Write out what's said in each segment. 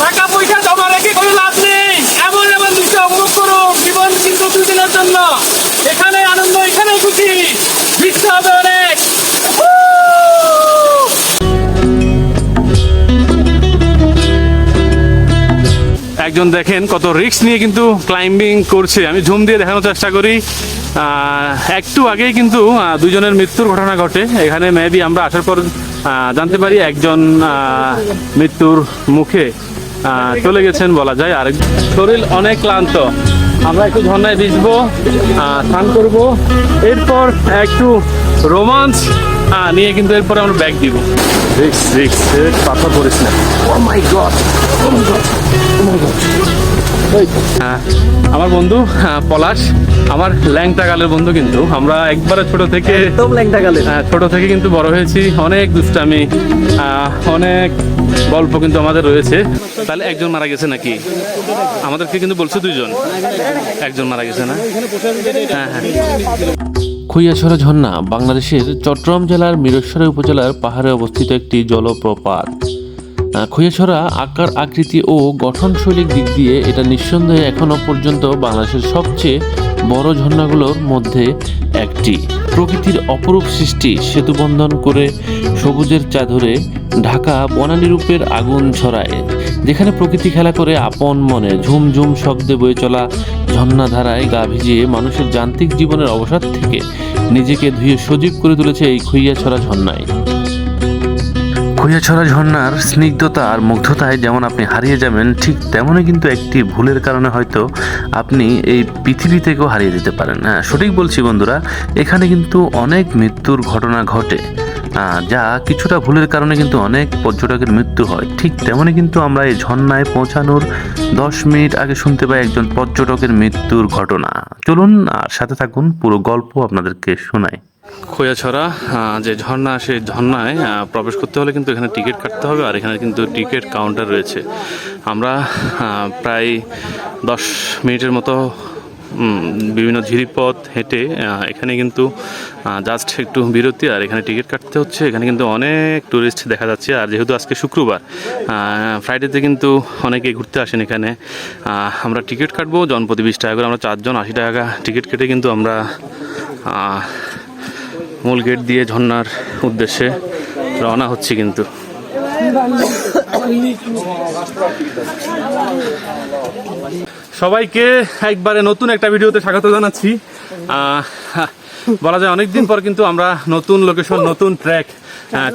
টাকা পয়সা জমা রেখে কোনো লাভ নেই। এমন এমন দৃশ্য উপভোগ করুন, জীবন কিন্তু 2 দিনের জন্য। এখানে আনন্দ, এখানে খুশি, দৃশ্য হবে অনেক। একজন দেখেন কত রিস্ক নিয়ে কিন্তু ক্লাইম্বিং করছে। আমি ঝুম দিয়ে দেখানোর চেষ্টা করি। একটু আগেই কিন্তু দুজনের মৃত্যুর ঘটনা ঘটে এখানে। মেবি আমরা আসার পর জানতে পারি একজন মৃত্যুর মুখে চলে গেছেন বলা যায়। আর শরীর অনেক ক্লান্ত। আমরা একটু ঝর্ণায় ভিজবো, স্নান করবো, এরপর একটু রোমান্স নিয়ে কিন্তু এরপরে আমরা ব্যাগ দিব। রিক্স রিক্স, পাথর পড়িস না। ও মাই গড, ও মাই গড, ও মাই গড। আমার বন্ধু পলাশ, আমার ল্যাংটা গালের বন্ধু। কিন্তু আমরা একবারে ছোট থেকে ছোট থেকে কিন্তু বড় হয়েছি। অনেক দুষ্টামি, অনেক গল্প কিন্তু আমাদের রয়েছে। তাহলে একজন মারা গেছে নাকি? আমাদেরকে কিন্তু বলছে 2 জন, একজন মারা গেছে না? হ্যাঁ হ্যাঁ। খৈয়াছড়া ঝর্ণা বাংলাদেশের চট্টগ্রাম জেলার মিরসরাই উপজেলার পাহাড়ে অবস্থিত একটি জলপ্রপাত। খৈয়াছড়া আকার, আকৃতি ও গঠনশৈলীর দিক দিয়ে এটা নিঃসন্দেহে এখনও পর্যন্ত বাংলাদেশের সবচেয়ে বড় ঝর্ণাগুলোর মধ্যে একটি। প্রকৃতির অপরূপ সৃষ্টি, সেতুবন্ধন করে সবুজের চাদরে ঢাকা বনানী রূপের আগুন ছড়ায়, যেখানে প্রকৃতি খেলা করে আপন মনে। ঝুমঝুম শব্দে বয়ে চলা ঝর্ণাধারায় গা ভিজিয়ে মানুষের যান্ত্রিক জীবনের অবসাদ থেকে নিজেকে ধুয়ে সজীব করে তুলেছে এই খৈয়াছড়া ঝর্ণায়। খৈয়াছড়া ঝর্ণার স্নিগ্ধতা আর মুগ্ধতায় যেমন আপনি হারিয়ে যাবেন, ঠিক তেমনই কিন্তু একটি ভুলের কারণে হয়তো আপনি এই পৃথিবী থেকেও হারিয়ে যেতে পারেন। হ্যাঁ, সঠিক বলছি বন্ধুরা। এখানে কিন্তু অনেক মৃত্যুর ঘটনা ঘটে, যা কিছুটা ভুলের কারণে কিন্তু অনেক পর্যটকের মৃত্যু হয়। ঠিক তেমনই কিন্তু আমরা এই ঝর্ণায় পৌঁছানোর 10 মিনিট আগে শুনতে পাই একজন পর্যটকের মৃত্যুর ঘটনা। চলুন আর সাথে থাকুন, পুরো গল্প আপনাদেরকে শোনাই। খৈয়াছড়া যে ঝর্ণা, সেই ঝর্ণায় প্রবেশ করতে হলে কিন্তু এখানে টিকিট কাটতে হবে। আর এখানে কিন্তু টিকিট কাউন্টার রয়েছে। আমরা প্রায় 10 মিনিটের মতো বিভিন্ন ঝিরিপথ হেঁটে এখানে কিন্তু জাস্ট একটু বিরতি, আর এখানে টিকিট কাটতে হচ্ছে। এখানে কিন্তু অনেক টুরিস্ট দেখা যাচ্ছে। আর যেহেতু আজকে শুক্রবার, ফ্রাইডেতে কিন্তু অনেকে ঘুরতে আসেন এখানে। আমরা টিকিট কাটবো জনপ্রতি 20 টাকা করে। আমরা 4 জন 80 টাকা টিকিট কেটে কিন্তু আমরা মূল গেট দিয়ে ঝর্ণার উদ্দেশ্যে রওনা হচ্ছি। কিন্তু সবাইকে একবারে নতুন একটা ভিডিওতে স্বাগত জানাচ্ছি। বলা যায় অনেকদিন পর কিন্তু আমরা নতুন লোকেশন, নতুন ট্র্যাক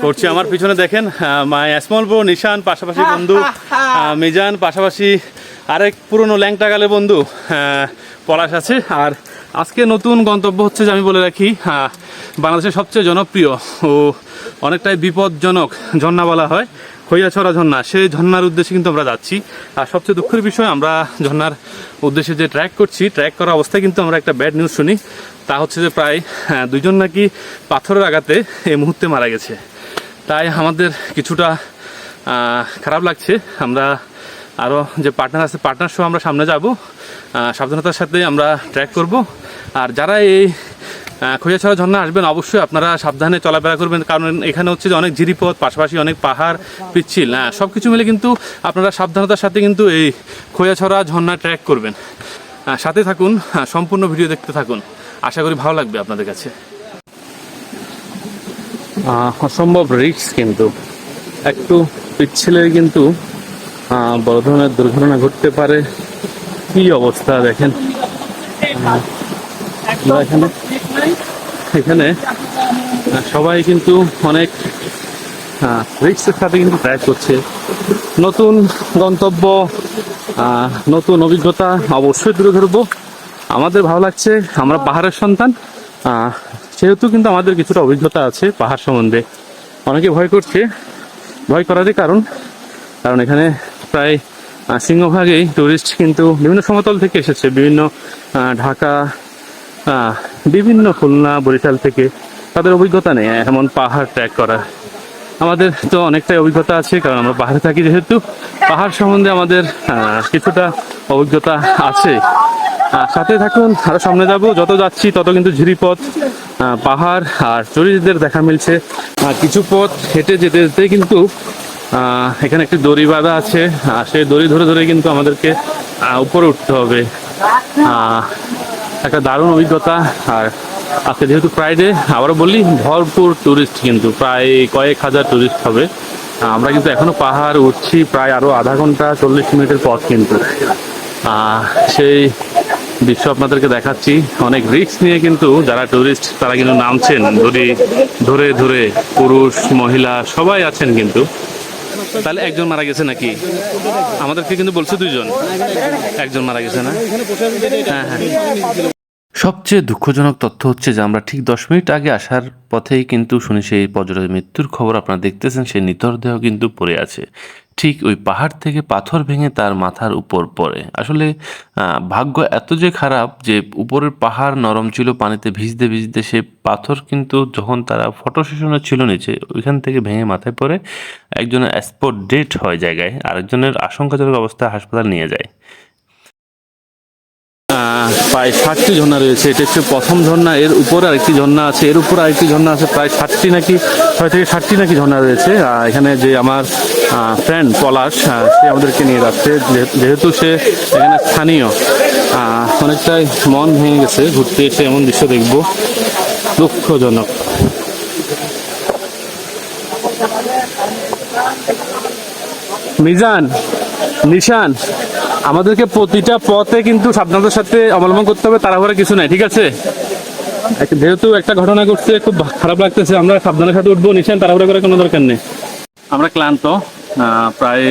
করছি। আমার পিছনে দেখেন মাই স্মল ব্রো নিশান, পাশাপাশি বন্ধু মিজান, পাশাপাশি আরেক পুরনো ল্যাংটা গালে বন্ধু পলাশ আছে। আর আজকে নতুন গন্তব্য হচ্ছে, যে আমি বলে রাখি, বাংলাদেশের সবচেয়ে জনপ্রিয় ও অনেকটাই বিপজ্জনক ঝর্ণা বলা হয় খৈয়াছড়া ঝর্ণা। সেই ঝর্ণার উদ্দেশ্যে কিন্তু আমরা যাচ্ছি। আর সবচেয়ে দুঃখের বিষয়, আমরা ঝর্ণার উদ্দেশ্যে যে ট্র্যাক করছি, ট্র্যাক করা অবস্থায় কিন্তু আমরা একটা ব্যাড নিউজ শুনি। তা হচ্ছে যে প্রায় 2 জন নাকি পাথরের আঘাতে এই মুহূর্তে মারা গেছে। তাই আমাদের কিছুটা খারাপ লাগছে। আমরা আরও যে পার্টনার আছে, পার্টনার সহ আমরা সামনে যাব। সাবধানতার সাথে আমরা ট্র্যাক করব। আর যারা এই খৈয়াছড়া ঝর্ণা আসবেন, অবশ্যই আপনারা সাবধানে চলাফেরা করবেন। কারণ এখানে হচ্ছে যে অনেক ঝিরিপথ, পাশাপাশি অনেক পাহাড়, পিচ্ছিল, সব কিছু মিলে কিন্তু আপনারা সাবধানতার সাথে কিন্তু এই খৈয়াছড়া ঝর্ণা ট্র্যাক করবেন। সাথে থাকুন, সম্পূর্ণ ভিডিও দেখতে থাকুন। আশা করি ভালো লাগবে আপনাদের কাছে। অসম্ভব রিস্ক, কিন্তু একটু পিচ্ছিলে কিন্তু বড় ধরনের দুর্ঘটনা ঘটতে পারে। কি অবস্থা দেখেন এখানে সবাই কিন্তু অনেক রিস্কের সাথে কিন্তু ট্র্যাক করছে। নতুন গন্তব্য, নতুন অভিজ্ঞতা অবশ্যই তুলে ধরবো। আমাদের ভালো লাগছে, আমরা পাহাড়ের সন্তান, সেহেতু কিন্তু আমাদের কিছুটা অভিজ্ঞতা আছে পাহাড় সম্বন্ধে। অনেকে ভয় করছে, ভয় করারই কারণ এখানে প্রায় সিংহভাগই টুরিস্ট কিন্তু বিভিন্ন সমতল থেকে এসেছে, বিভিন্ন ঢাকা, বিভিন্ন খুলনা, বরিশাল থেকে। তাদের অভিজ্ঞতা নেই এমন পাহাড় ট্র্যাক করার। আমাদের তো অনেকটাই অভিজ্ঞতা আছে, কারণ আমরা পাহাড়ে থাকি। যেহেতু পাহাড় সম্বন্ধে আমাদের কিছুটা অভিজ্ঞতা আছে। সাথে থাকুন, আরো সামনে যাব। যত যাচ্ছি তত কিন্তু ঝিরিপথ, পাহাড় আর টুরিস্টদের দেখা মিলছে। কিছু পথ হেঁটে যেতে যেতে কিন্তু এখানে একটি দড়ি বাঁধা আছে, সেই দড়ি ধরে ধরে কিন্তু আমাদেরকে উপরে উঠতে হবে। একটা দারুণ অভিজ্ঞতা। আর আজকে যেহেতু ফ্রাইডে, আবারও বলি, ভরপুর টুরিস্ট, কিন্তু প্রায় কয়েক হাজার টুরিস্ট হবে। আমরা কিন্তু এখনো পাহাড় উঠছি, প্রায় আরো আধা ঘন্টা 40 মিনিটের পথ কিন্তু। সেই দৃশ্য আপনাদেরকে দেখাচ্ছি। অনেক রিস্ক নিয়ে কিন্তু যারা টুরিস্ট তারা কিন্তু নামছেন, দড়ি ধরে ধরে, পুরুষ মহিলা সবাই আছেন কিন্তু। তাহলে একজন মারা গেছে নাকি? আমাদেরকে কিন্তু বলছে 2 জন, একজন মারা গেছে না? হ্যাঁ হ্যাঁ। সবচেয়ে দুঃখজনক তথ্য হচ্ছে যে আমরা ঠিক 10 মিনিট আগে আসার পথেই কিন্তু শুনি সেই পর্যটকের মৃত্যুর খবর। আপনারা দেখতেছেন সেই নিথরদেহ কিন্তু পড়ে আছে ঠিক ওই পাহাড় থেকে পাথর ভেঙে তার মাথার উপর পড়ে। আসলে ভাগ্য এত যে খারাপ যে উপরের পাহাড় নরম ছিল, পানিতে ভিজতে ভিজতে সে পাথর কিন্তু যখন তারা ফটো সেশনে ছিল নিচে, ওইখান থেকে ভেঙে মাথায় পড়ে একজনের স্পট ডেট হয় জায়গায়, আরেকজনের আশঙ্কাজনক অবস্থায় হাসপাতাল নিয়ে যায়। প্রায় 60টি ঝর্ণা রয়েছে। এটা হচ্ছে প্রথম ঝর্ণা, এর উপরে আরেকটি ঝর্ণা আছে, এর উপরে আরেকটি ঝর্ণা আছে। প্রায় 60টি নাকি 6 থেকে 60টি নাকি ঝর্ণা রয়েছে। এখানে যে আমার ফ্রেন্ড পলাশ, সে আমাদেরকে নিয়ে যাচ্ছে, যেহেতু সে এখানে স্থানীয়। অনেকটাই মন ভেঙে গেছে ঘুরতে এসে এমন দৃশ্য দেখবো, দুঃখজনক। মিজান, নিশান, আমাদেরকে প্রতিটা পথে কিন্তু সাবধানতার সাথে অবলম্বন করতে হবে, তাড়াহুড়া কিছু নাই, ঠিক আছে? যেহেতু একটা ঘটনা ঘটছে, খুব খারাপ লাগতেছে, আমরা সাবধানের সাথে উঠবো। নিশান, তাড়াহুড়া করার কোনো দরকার নেই। আমরা ক্লান্ত, প্রায়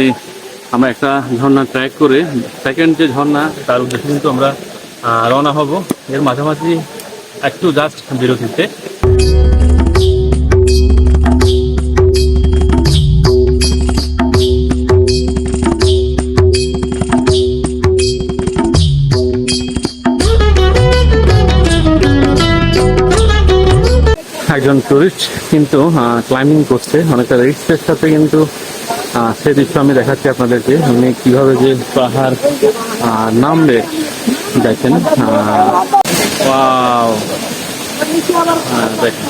আমরা একটা ঝর্ণা ট্র্যাক করে সেকেন্ড যে ঝর্ণা তার উদ্দেশ্যে কিন্তু আমরা রওনা হব। এর মাঝামাঝি একটু জাস্ট বিরতিতে। একজন টুরিস্ট কিন্তু ক্লাইম্বিং করছে অনেকটা রিস্কের সাথে, কিন্তু সেই দৃশ্য আমি দেখাচ্ছি আপনাদেরকে। উনি কিভাবে যে পাহাড় নামবে দেখেন। ওয়াও, দেখেন।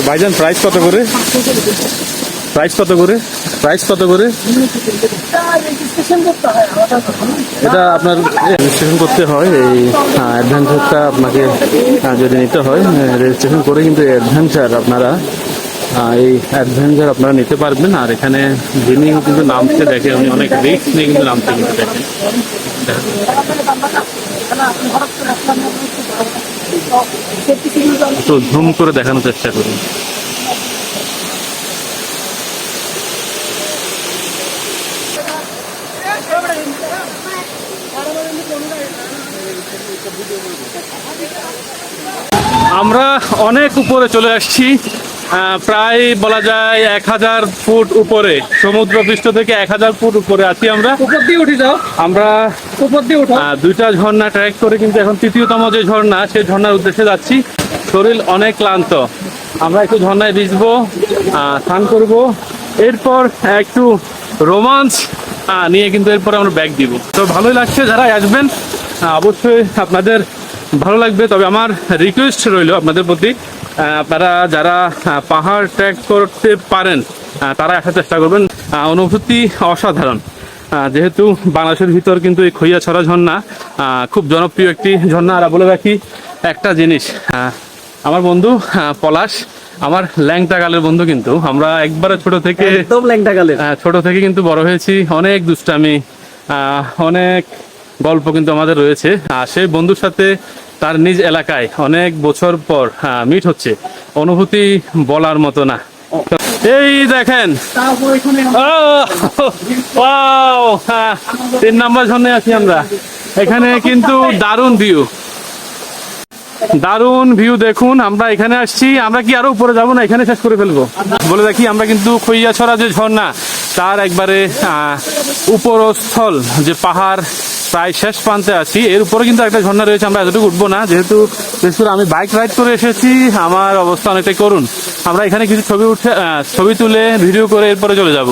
ভাইজান, প্রাইস কত করে? প্রাইস কত করে? প্রাইস কত করে? এটা আপনার রেজিস্ট্রেশন করতে হয়। এই অ্যাডভেঞ্চারটা আপনাকে যদি নিতে হয়, রেজিস্ট্রেশন করে কিন্তু অ্যাডভেঞ্চার আপনারা নিতে পারবেন। আর এখানে যিনি কিন্তু নামছে দেখে, উনি অনেক রিস্ক নিয়ে কিন্তু নামছে কিন্তু দেখেন। তো জুম করে দেখানোর চেষ্টা করুন। আমরা অনেক উপরে চলে আসছি, প্রায় বলা যায় 1000 ফুট উপরে, সমুদ্র পৃষ্ঠ থেকে 1000 ফুট উপরে আছি আমরা। উপর দিয়ে উঠে যাও, আমরা উপর দিয়ে উঠো। 2টা ঝর্ণা ট্র্যাক করে কিন্তু এখন 3য়তম যে ঝর্ণা, সেই ঝর্ণার উদ্দেশ্যে যাচ্ছি। শরীর অনেক ক্লান্ত, আমরা একটু ঝর্ণায় ভিজবো, স্নান করব, এরপর একটু রোমান্স নিয়ে কিন্তু এরপর আমরা ব্যাক দিব। তো ভালোই লাগছে, যারা আসবেন অবশ্যই আপনাদের ভালো লাগবে। তবে আমার রিকোয়েস্ট রইল আপনাদের প্রতি, আপনারা যারা পাহাড় ট্রেক করতে পারেন তারা আসার চেষ্টা করবেন। অনুভূতি অসাধারণ। যেহেতু বাংলাদেশের ভিতর কিন্তু এই খৈয়াছড়া ঝর্ণা খুব জনপ্রিয় একটি ঝর্ণা। আর বলে রাখি একটা জিনিস, আমার বন্ধু পলাশ আমার ল্যাংটা গালের বন্ধু, কিন্তু আমরা একবারে ছোট থেকে ছোট থেকে কিন্তু বড় হয়েছি। অনেক দুষ্টামি, অনেক গল্প কিন্তু আমাদের রয়েছে। সেই বন্ধুর সাথে তার নিজ এলাকায় অনেক বছর পর মিট হচ্ছে, অনুভূতি বলার মতো না। এই দেখেন, 3 নম্বর ঝর্ণায় আছি আমরা। এখানে কিন্তু দারুণ ভিউ, দারুণ ভিউ দেখুন। আমরা এখানে আসছি, আমরা কি আরো উপরে যাবো না এখানে শেষ করে ফেলবো? বলে রাখি আমরা কিন্তু খৈয়াছড়া যে ঝর্ণা তার একবারে উপরস্থল যে পাহাড় প্রায় শেষ প্রান্তে আছি। এর উপরে কিন্তু একটা ঝর্ণা রয়েছে, আমরা এতটুকু উঠবো না, যেহেতু বিশেষ করে আমি বাইক রাইড করে এসেছি, আমার অবস্থা অনেকটাই করুন। আমরা এখানে কিছু ছবি তুলে ভিডিও করে এরপরে চলে যাব।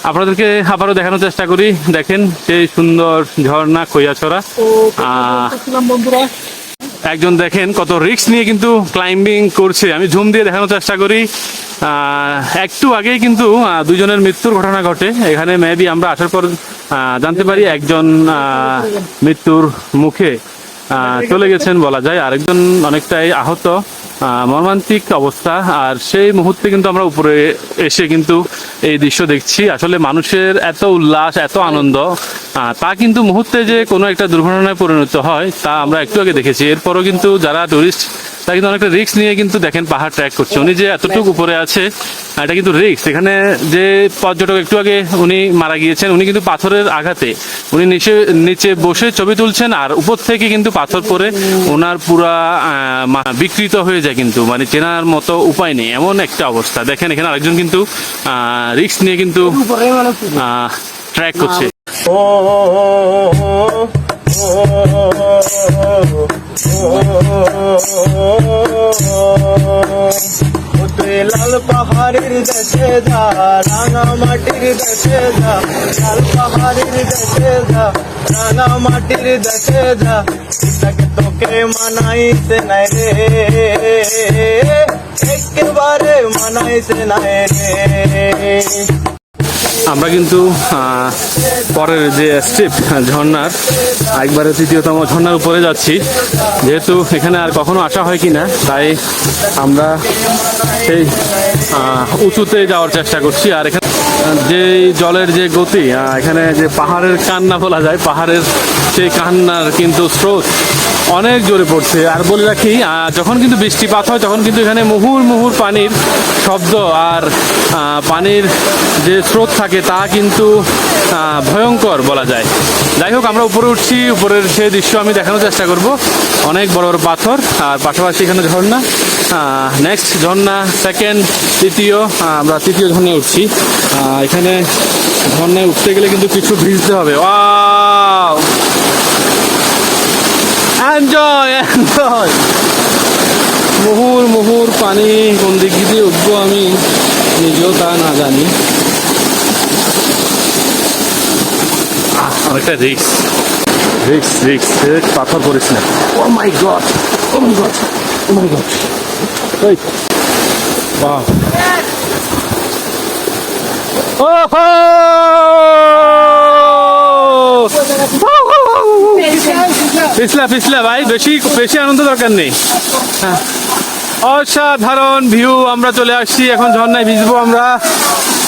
আপনাদেরকে আবারও দেখানোর চেষ্টা করি। দেখেন সেই সুন্দর ঝর্ণা খৈয়াছড়া। বন্ধুরা একজন দেখেন কত রিস্ক নিয়ে কিন্তু ক্লাইম্বিং করছে। আমি জুম দিয়ে দেখানোর চেষ্টা করি। একটু আগেই কিন্তু দুজনের মৃত্যুর ঘটনা ঘটে এখানে। মেবি আমরা আসার পর জানতে পারি একজন মৃত্যুর মুখে চলে গেছেন বলা যায়, আরেকজন অনেকটাই আহত। মর্মান্তিক অবস্থা। আর সেই মুহূর্তে কিন্তু আমরা উপরে এসে কিন্তু এই দৃশ্য দেখছি। আসলে মানুষের এত উল্লাস, এত আনন্দ, তা কিন্তু মুহূর্তে যে কোনো একটা দুর্ঘটনায় পরিণত হয় তা আমরা একটু আগে দেখেছি। এরপরও কিন্তু যারা টুরিস্ট তারা কিন্তু অনেকটা রিস্ক নিয়ে কিন্তু দেখেন পাহাড় ট্র্যাক করছে। উনি যে এতটুকু উপরে আছে এটা কিন্তু রিস্ক। এখানে যে পর্যটক একটু আগে উনি মারা গিয়েছেন, উনি কিন্তু পাথরের আঘাতে উনি নিচে বসে ছবি তুলছেন, আর উপর থেকে কিন্তু পাথর পরে ওনার পুরা বিকৃত হয়ে যায়, কিন্তু মানে চেনার মতো উপায় নেই, এমন একটা অবস্থা। দেখেন এখানে আরেকজন কিন্তু রিস্ক নিয়ে কিন্তু ট্র্যাক করছে। তুই লাল পাহাড়ের দেশে যা, রাঙা মাটির দেশে যা, লাল পাহাড়ের দেশে যা, রাঙা মাটির দেশে যা, তাকে তোকে মানাইছে নাই রে, একেবারে মানাইছে নাই রে। আমরা কিন্তু পরের যে স্টেপ ঝর্ণার একবারে তৃতীয়তম ঝর্ণার উপরে যাচ্ছি। যেহেতু এখানে আর কখনো আসা হয় কিনা তাই আমরা সেই উঁচুতে যাওয়ার চেষ্টা করছি। আর এখানে যে জলের যে গতি, এখানে যে পাহাড়ের কান্না বলা যায়, পাহাড়ের সেই কান্নার কিন্তু স্রোত অনেক জোরে পড়ছে। আর বলে রাখি যখন কিন্তু বৃষ্টিপাত হয় তখন কিন্তু এখানে মুহুর মুহুর পানির শব্দ আর পানির যে স্রোত থাকে তা কিন্তু ভয়ঙ্কর বলা যায়। যাই হোক আমরা উপরে উঠছি, উপরের সেই দৃশ্য আমি দেখানোর চেষ্টা করব। অনেক বড় বড় পাথর আর পাশাপাশি এখানে ঝর্ণা। নেক্সট ঝর্ণা, সেকেন্ড, তৃতীয়, আমরা তৃতীয় ঝর্ণায় উঠছি। এখানে ঝর্ণায় উঠতে গেলে কিন্তু কিছু ভিজতে হবে। Wow, enjoy enjoy. মুহুর মুহুর পানি, কোন দিক দিয়ে উঠবো আমি নিজেও তা না জানি। অনেকটা রিক্স রিক্স রিক্স। পাথর পড়িস না। ও মাই গড, ও মাই গড, ও মাই গড। ওই বাহ, ওহো, পিছলা পিছলা ভাই, বেশি বেশি আনন্দ দরকার নেই। হ্যাঁ, অসাধারণ ভিউ। আমরা চলে আসছি এখন ঝর্ণায় ভিজবো আমরা।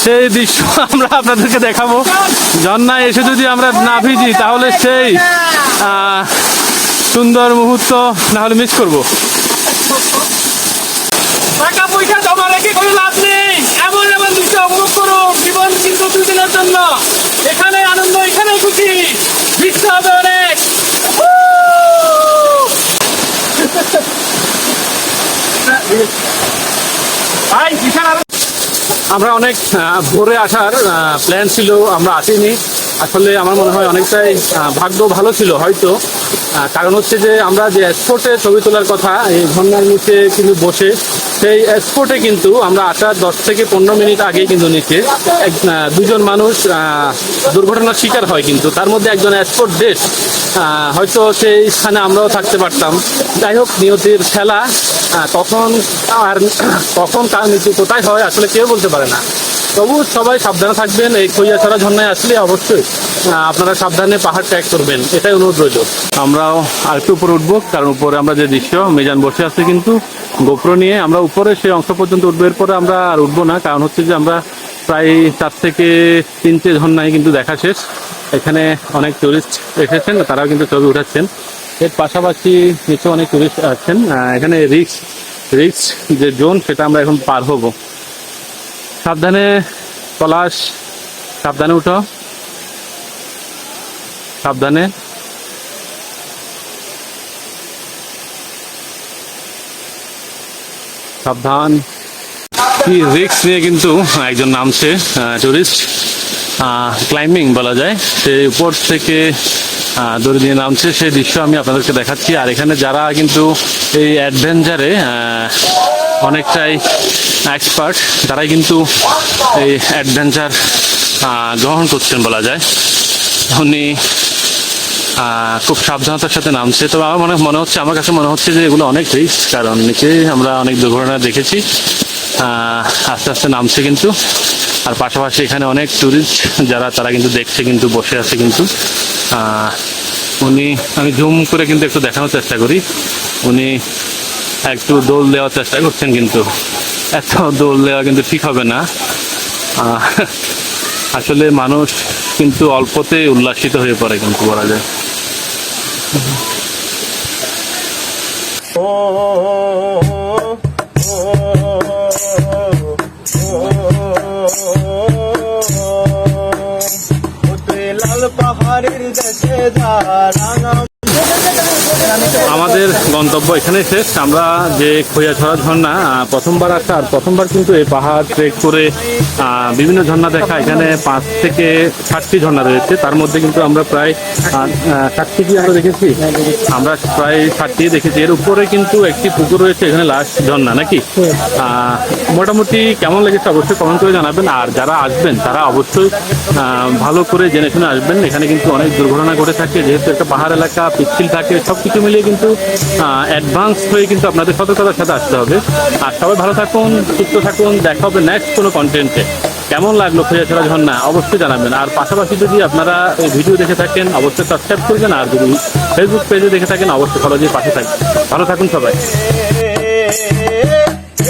সেই দৃশ্য আমরা আপনাদেরকে দেখাবো। ঝর্ণায় এসে যদি আমরা না ভিজি তাহলে সেই সুন্দর মুহূর্ত না হলে মিস করবো। টাকা পয়সা জমা রেখে কোনো লাভ নেই। এমন এমন দৃশ্য উপভোগ করুন। জীবন কিন্তু দুদিনের জন্য। এখানে আনন্দ, এখানে খুশি। ভিজতে হবে অনেক। আমরা অনেক ভোরে আসার প্ল্যান ছিল, আমরা আসিনি। আসলে আমার মনে হয় অনেকটাই ভাগ্য ভালো ছিল হয়তো। কারণ হচ্ছে যে আমরা যে স্পটে ছবি তোলার কথা এই ঝর্ণার নিচে কিন্তু বসে, সেই স্পটে কিন্তু আমরা আসার 10 থেকে 15 মিনিট আগে কিন্তু নিচে দুজন মানুষ দুর্ঘটনার শিকার হয়। কিন্তু তার মধ্যে একজন স্পট ডেথ। হয়তো সেই স্থানে আমরাও থাকতে পারতাম। যাই হোক, নিয়তির খেলা। কখন কার মৃত্যু কোথায় হয় আসলে কেউ বলতে পারে না। তবু সবাই সাবধানে থাকবেন। এই খৈয়াছড়া ঝর্ণায় আসলে অবশ্যই আপনারা সাবধানে পাহাড় ট্র্যাক করবেন, এটাই অনুরোধ রইল। আমরাও আরেকটু উপরে উঠবো, কারণ উপরে আমরা যে দৃশ্য, মিজান বসে আছে কিন্তু গোপ্রো নিয়ে। আমরা উপরে সেই অংশ পর্যন্ত উঠবো, এরপরে আমরা আর উঠবো না। কারণ হচ্ছে যে আমরা প্রায় 4 থেকে 3টে ঝর্ণায় কিন্তু দেখা শেষ। এখানে অনেক টুরিস্ট এসেছেন, তারাও কিন্তু ছবি উঠাচ্ছেন। এর পাশাপাশি নিচে অনেক টুরিস্ট আছেন। এখানে রিস্ক যে জোন সেটা আমরা এখন পার হব। সাবধানে পলাশ, সাবধানে উঠো, সাবধানে। সাবধান। কি রিস্ক নিয়ে কিন্তু একজন নামছে টুরিস্ট, ক্লাইম্বিং বলা যায়, সেই উপর থেকে দড়ি দিয়ে নামছে। সেই দৃশ্য আমি আপনাদেরকে দেখাচ্ছি। আর এখানে যারা কিন্তু এই অ্যাডভেঞ্চারে অনেকটাই এক্সপার্ট, তারাই কিন্তু এই অ্যাডভেঞ্চার গ্রহণ করছেন বলা যায়। উনি খুব সাবধানতার সাথে নামছে। তবে আমার আমার কাছে মনে হচ্ছে যে এগুলো অনেক রিস্ক, কারণ নিচে আমরা অনেক দুর্ঘটনা দেখেছি। আস্তে আস্তে নামছে কিন্তু, আর পাশাপাশি এখানে অনেক ট্যুরিস্ট যারা তারা কিন্তু দেখছে, কিন্তু বসে আছে কিন্তু। আমি জুম করে কিন্তু একটু দেখানোর চেষ্টা করি। উনি একটু দোল দেওয়ার চেষ্টা করছেন, কিন্তু এত দোল দেওয়া কিন্তু ঠিক হবে না। আসলে মানুষ কিন্তু অল্পতে উল্লাসিত হয়ে পড়ে কিন্তু বলা যায়। লাল পাহাড়ের দেশে যা রাঙা। আমাদের গন্তব্য এখানে শেষ। আমরা যে খৈয়াছড়া ঝর্ণা প্রথমবার আসা, আর প্রথমবার কিন্তু এই পাহাড় ট্রেক করে বিভিন্ন ঝর্ণা দেখা। এখানে 5 থেকে 7টি ঝর্ণা রয়েছে, তার মধ্যে কিন্তু আমরা প্রায় 7টি আমরা দেখেছি, আমরা প্রায় 7টি দেখেছি। এর উপরে কিন্তু একটি পুকুর রয়েছে, এখানে লাস্ট ঝর্ণা নাকি। মোটামুটি কেমন লেগেছে অবশ্যই কমেন্ট করে জানাবেন। আর যারা আসবেন তারা অবশ্যই ভালো করে জেনে শুনে আসবেন। এখানে কিন্তু অনেক দুর্ঘটনা ঘটে থাকে, যেহেতু একটা পাহাড় এলাকা, পিচ্ছিল থাকে, সব কিছু মিলিয়ে কিন্তু অ্যাডভান্স হয়ে কিন্তু আপনাদের সতর্কতার সাথে আসতে হবে। আর সবাই ভালো থাকুন, সুস্থ থাকুন, দেখা হবে নেক্সট কোনো কন্টেন্টে। কেমন লাগলো খৈয়াছড়া ঝর্ণা অবশ্যই জানাবেন। আর পাশাপাশি যদি আপনারা এই ভিডিও দেখে থাকেন অবশ্যই সাবস্ক্রাইব করবেন, আর যদি ফেসবুক পেজে দেখে থাকেন অবশ্যই ফলো দিয়ে পাশে থাকবেন। ভালো থাকুন সবাই।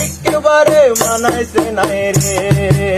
একেবারে মানাইছে নাই রে।